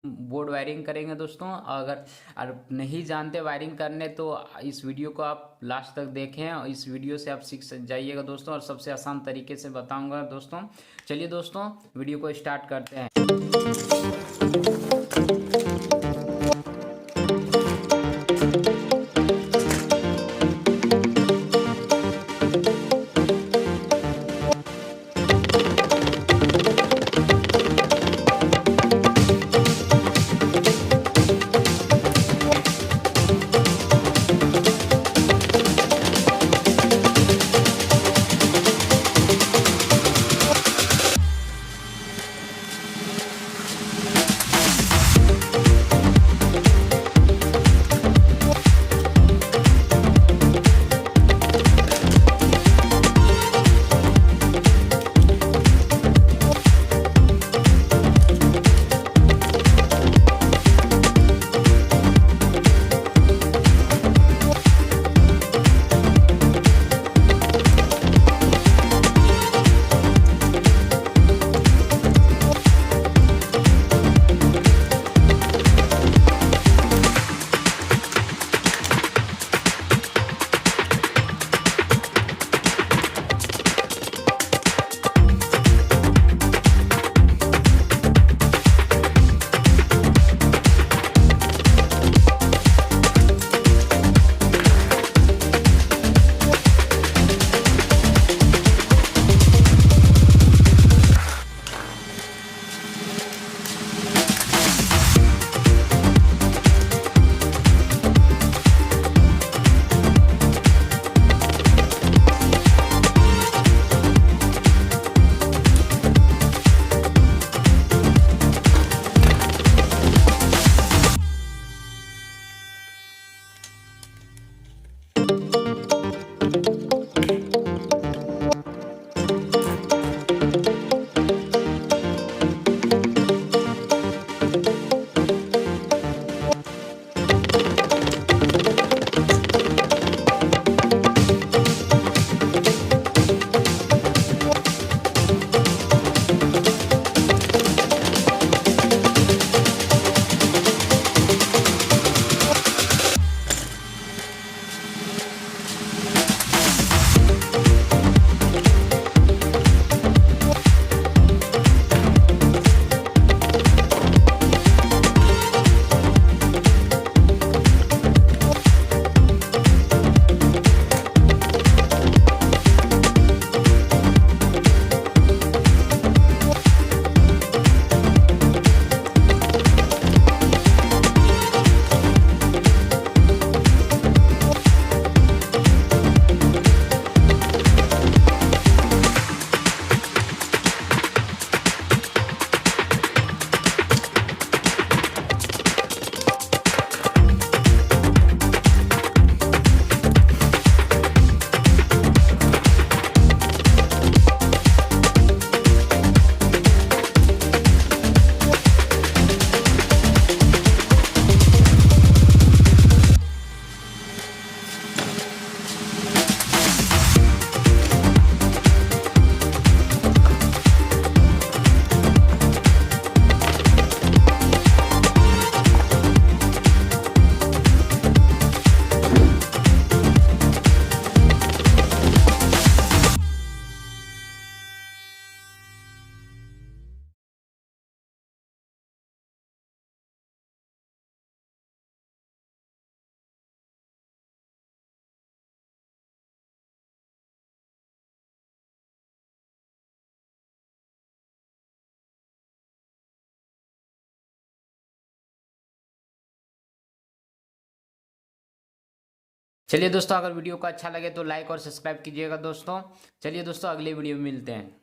Board wiring करेंगे दोस्तों। अगर नहीं जानते वायरिंग करने तो इस वीडियो को आप लास्ट तक देखें और इस वीडियो से आप सीख जाइएगा दोस्तों, और सबसे आसान तरीके से बताऊंगा दोस्तों। चलिए दोस्तों वीडियो को स्टार्ट करते हैं। चलिए दोस्तों, अगर वीडियो को अच्छा लगे तो लाइक और सब्सक्राइब कीजिएगा दोस्तों। चलिए दोस्तों अगले वीडियो में मिलते हैं।